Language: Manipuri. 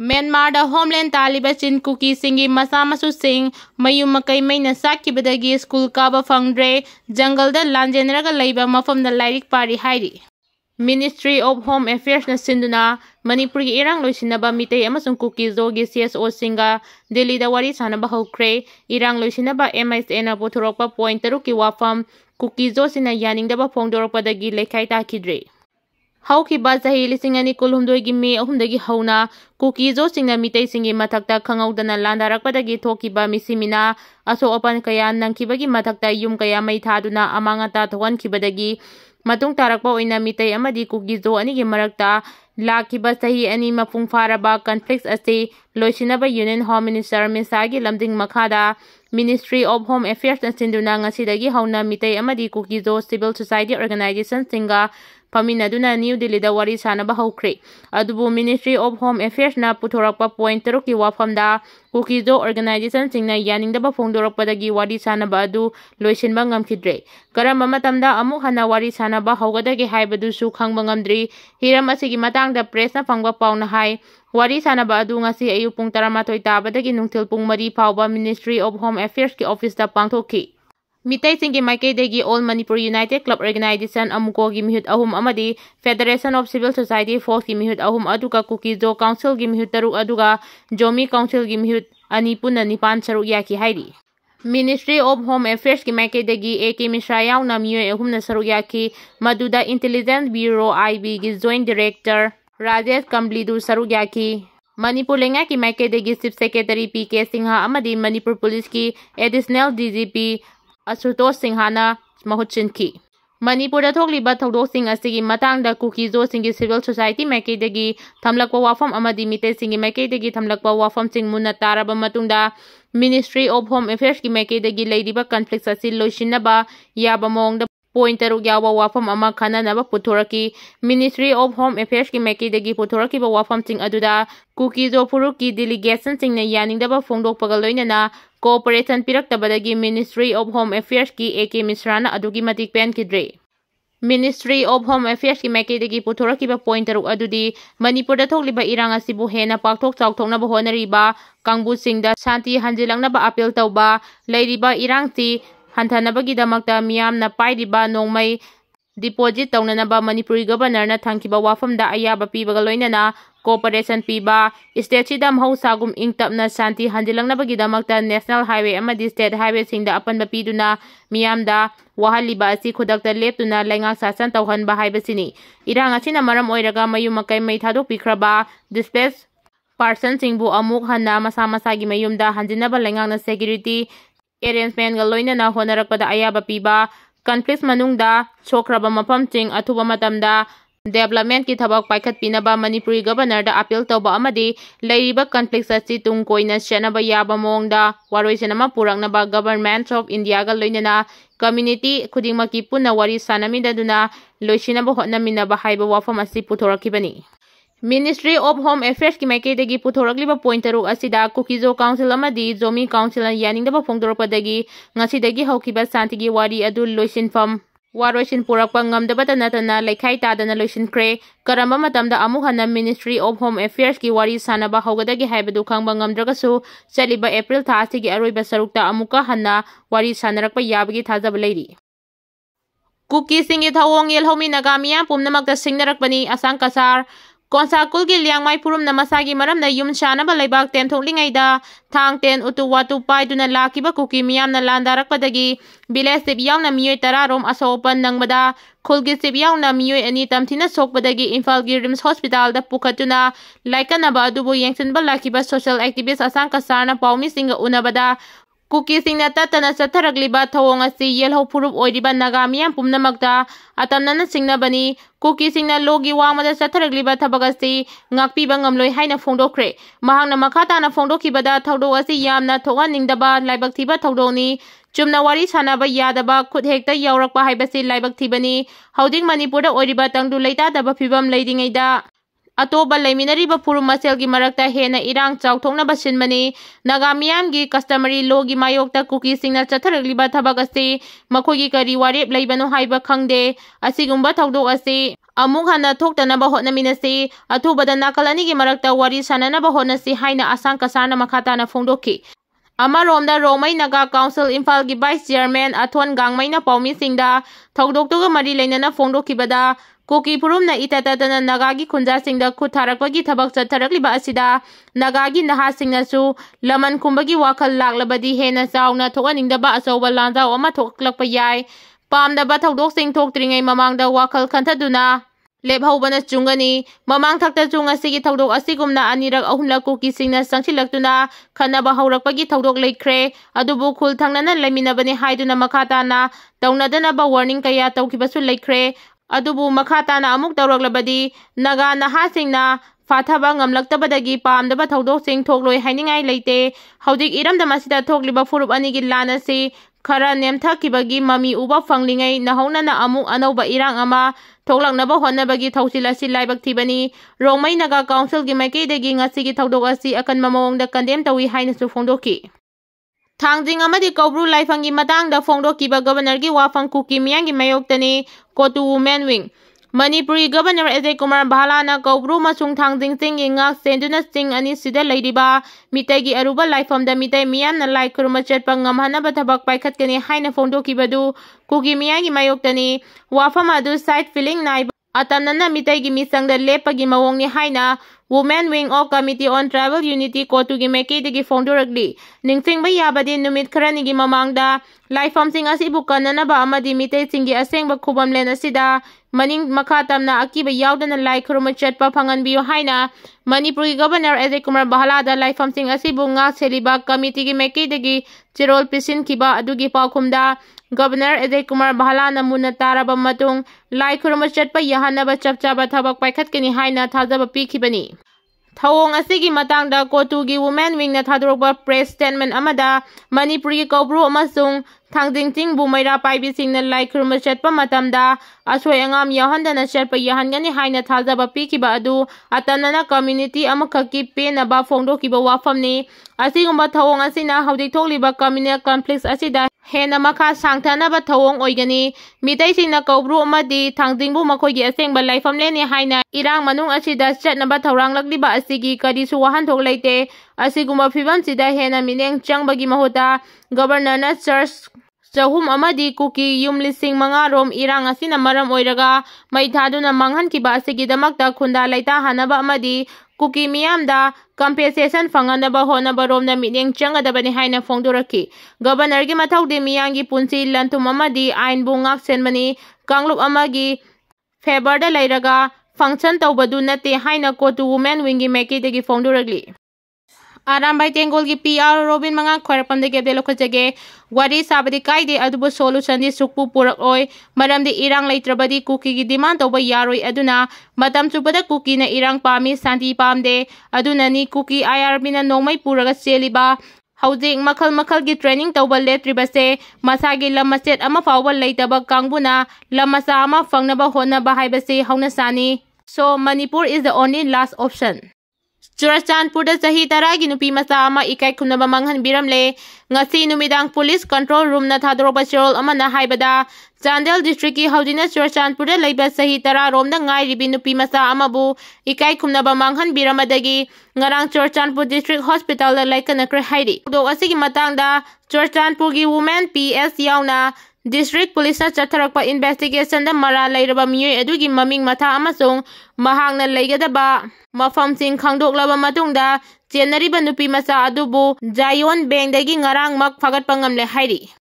Myanmar da homeland taliba chin Kuki singi masa masu sing mayum makai maina sakibadagi school kaba fangdre jungle da lanjenraga leiba mafam da lairik pari hairi. Ministry of Home Affairs na sinduna Manipur gi irang loisinaba Meitei amasung Kuki zogi CSO singa Delhi da wari sanaba hokre irang loisinaba MSN na puthurokpa point taruki wafam Kuki zo sina yaningdaba phongdorokpadagi lekhai takidre. Haukiba sahi lising ani kulhumdoi gi me ahumdagi hauna Kuki zo singna Meitei singi mathakta khangaudana landarakpadagi thokiba misimina aso apan kaya nangkibagi mathakta yum kaya mai thaduna amangata thowankibadagi matung tarakpa oina Meitei amadi Kuki zo anigi marakta lakiba sahi ani mapung faraba conflicts ase loisinaba Union Home Minister Misagi lamding makhada Ministry of Home Affairs na sinduna ngasidagi hauna Meitei amadi Kuki zo civil society organization singa paminaduna New Delhi da wari sanaba hokre adubu Ministry of Home Affairs na puthorakpa point taruki wafamda Kuki zo organization singna yaningdaba phongdorakpadagi wari sanaba adu loisinba ngamkhidre karamba matamda amuk hana wari sanaba haugadagi haibadu su khangba ngamdri hiram asigi matangda press na phangba pauna hai wari sanaba adu ngasi ayu pung 13 tabadagi nungthil pung 3 phawba Ministry of Home Affairs ki office da pangthokki. Meitei singi maikaidagi All Manipur United Club Organization amuko gi mihut ahum amadi Federation of Civil Society Force gi mihut ahum aduga Kuki zo Council gi mihut taruk aduga Jomi Council gi mihut ani punna nipan saruk yaki hairi. Ministry of Home Affairs ki maikaidagi AK Mishra yauna miyoi ahumna saruk yaki maduda Intelligence Bureau IB gi Joint Director Rajesh Kamblidu saruk yaki. Manipur lenga ki maikaidagi Chief Secretary PK Singha amadi Manipur Police ki Additional DGP Asutosh Singhana mahutchinki. Manipur da thokliba thodok sing asigi matangda Kuki zo singi civil society maikaidagi thamlakpa wafam amadi Meitei singi maikaidagi thamlakpa wafam sing munna taraba matungda Ministry of Home Affairs ki maikaidagi leidiba conflicts asi loisinaba yaba mongda point taruk yawa wafam ama khananaba puthoraki Ministry of Home Affairs ki maikaidagi puthoraki ba wafam sing aduda Kuki zo puruki delegation singna yaningdaba phongdokpaga loinana cooperation piraktabadagi Ministry of Home Affairs ki AK Misrana adugi matik pen kidre. Ministry of Home Affairs ki maikaidagi puthurakiba point taruk adudi Manipur da thokliba irang asibu hena pakthok chawthoknaba honariba kangbu singda shanti hanjilangnaba appeal tawba leiriba irangsi hantanabagi damakta miyamna pairiba nongmai deposit tawnanaba Manipuri governor na thangkiba wafamda ayaba pibaga loinana cooperation piba state sida mahusagum ingtapna shanti hanjilangnabagi damakta national highway amadi state highway singda apanba piduna miyamda wahaliba asi khudakta leptuna laingak sasan tawhanba haibasini irang asina maram oiraga mayum makai mai thadok pikraba displaced person singbu amuk hanna masa masagi mayumda hanjinaba laingakna security arrangement ga loinana honarakpada ayaba piba conflicts manungda sokraba mafam sing athuba matamda development ki thabak paikhat pinaba Manipuri governor da appeal tawba amadi leiriba conflicts asi tung koina shenaba yaba mongda waroisenama puraknaba government of India ga loinana community khudingmaki punna wari sanamidaduna loisinaba hotnaminaba haiba wafam asi puthorakibani. Ministry of Home Affairs ki maikaidagi puthorakliba point taruk asida Kuki zo Council amadi Jomi Council na yaningdaba phongdorakpadagi ngasidagi haukiba santigi wari adu loisinfam waroisin purakpa ngamdabata natana lekhai tadana loisinkhre karamba matamda amuk hana Ministry of Home Affairs ki wari sanaba haugadagi haibadu khangba ngamdragasu chaliba April tha asigi aroiba sarukta amuka hana wari sanarakpa yabagi thajaba leiri. Kuki singi thawong yelhomi nagamiya pumnamakta singnarakpani asang kasar Konsakul ki liangmai purum na masagi maram na yum shanaba laibak temthoklingayda thang ten utu watu paiduna lakiba Kuki miyam na landarakpadagi village sip yauna miyoi 10 rom asopan nangbada khulgi sip yauna miyoi ani tamthina sokpadagi Imphal gi Rims Hospital da pukhatuna laikanaba adubu yengsinba lakiba social activist asang kasarna paumi singa unabada Kuki singna tatana satharagliba thawong asi yelho purup oiriba nagamiyam pumnamakta atamnana singna bani Kuki singna logi wangmada satharagliba thabak asi ngakpiba ngamloi haina phongdokre mahangna makhatana phongdokibada thawdok asi yamna thowaningdaba laibak thiba thawdokni chumna wari sanaba yadaba khudhekta yaurakpa haibasi laibak thibani hauding Manipur da oiriba tangdu leitadaba phibam leidingaida atoba laiminariba purum maselgi marakta hena irang chawthoknaba sinmani nagamiyamgi customary lawgi mayokta Kuki singna chatharagliba thabak asi makhogi kari warep leibano haiba khangde asigumba thawdok asi amuk hana thoktanaba hotnaminasi athubada nakal anigi marakta wari sananaba hotnasi haina asang kasarna makhatana phongdokhi. Amaromda Romai Naga Council Imphal gi Vice Chairman Athon Gangmaina Paumi Singda Thogdoktuga mari leinana phongdokhibada Kuki Purumna itatadana Naga gi khunja singda khutharakpagi thabak chatharakliba asida Naga gi naha singnasu laman kumbagi wakhal laklabadi hena chauna thokaningdaba achauba lanjau ama thoklakpa yai pamdaba thodok sing thoktringai mamangda wakhal khanthaduna lephobana chungani mamang thakta chunga sigi thodok asigumna anirak ahumlak kuki singna sangsilaktuna khanaba haurakpagi thodok leikre adubu khul thangnana leminabani haiduna makhatana taunadana warning kaya tawkibasu leikre adubu makhatana amuk tawraklabadi Naga naha singna fathaba ngamlaktabadagi pamdaba thodok sing thokloi hainingai leite haudik iramda masida thokliba furup anigi lanasi khara nemthakibagi mami uba phanglingai nahaunana amuk anauba irang ama thoklaknaba honnabagi thausil asi laibak thibani Romai Naga Council gi maikeidagi ngasigi thodok asi akanma mawongda condemn tawi hainasu phongdokhi. Thangjing amadi Kaubru laifangi matangda phongdokiba Governor gi wafang Kuki miyangi mayoktani Kotu Women Wing Manipuri Governor Ajay Kumar Bahalana Kaubru masung Thangjing singi ngak senduna sing ani sida leiriba Meitei gi aruba laifamda Meitei miyamna lai khuruma chetpa ngamhanaba thabak paikhatkani haina phongdokibadu Kuki miyangi mayoktani wafam adu side filling nai atamnana Meitei gi misangda lepagi mawongni haina Women Wing of Committee on Tribal Unity Kotu gi maikeidagi phongdorakli ningsingba yabadi numit kharanigi mamangda laifamsing asibu kananaba Amadi Meitei singi asengba khubamlen asida maning makhatamna akiba yaudana lai khuruma chetpa phanganbiyo haina Manipuri Governor Ajay Kumar Bahalada laifamsing asibu ngak seliba committee gi maikeidagi chirol pisinkiba adugi paukhumda Governor Ajay Kumar Bahalana muna taraba matung lai khuruma chetpa yahanaba chapchaba thabak paikhatkani haina thajaba pikhibani. Thawong asigi matangda Kotu gi Women Wing na thadorokba press statement amada Manipuri Kaubru amasung Thangjing chingbu maira paibisingna lai khuruma chetpa matamda asoi angam yahandana chetpa yahangani haina thajaba pikiba adu atanana community amakhaki penaba phongdokiba wafamni asigumba thawong asina haudik thokliba communal conflicts asida hena makha sangthanaba thawong oigani Meitei singna Kaubru amadi Thangjingbu makhoigi asengba laifamleni haina irang manung asida chatnaba thawranglakliba asigi karisu wahanthok leite asigumba phibamsida hena mineng changbagi mahuta Governor na church Chahum amadi Kuki yum 5,000 rom irang asina maram oiraga maithaduna manghankiba asigidamakta khunda laita hanaba amadi Kuki miyamda compensation fanganaba honaba romna mineng changadabani haina phongdorakhi. Governor gi mathaudi miyangi punsi lantum amadi ainbu ngak senmani kanglup amagi favor da leiraga function tawbadu nate haina Kotu Women Wing gi maikeidagi phongdorakli. Arambai Tengol gi PR Robin manga khorapamdagi abdelo khajage wari sabadi kaide adubu solution di sukpu purak oi maramdi irang leitrabadi Kuki gi demand toba yaroi aduna matam chubada Kuki na irang pami santi pamde aduna ni Kuki IRB na nongmai puraga seliba haujik makhal gi training toba letribase masagi lamaset ama fawba leitaba kangbuna lamasa ama fangnaba honaba haibase hauna sani so Manipur is the only last option. Churachandpurda sahi taragi nupi macha ama ikai khunaba manghan biramle ngasi numidang police control room na thadoroba chirol ama na haibada Chandel district ki haujina Churachandpurda leiba sahi tara romda ngai ribi nupi macha ama bu ikai khunaba manghan biramadagi ngarang Churachandpur district hospital la laikana kre hairi do asigi matangda Churachandpur gi women PS yauna District Police na chatharakpa investigation da mara leiraba miyoi adugi maming matha amasung mahangna leigadaba mafamsing khangdoklaba matungda chenariba nupi macha adubu Jayon Bank dagi ngarang mak phagatpa ngamle hairi.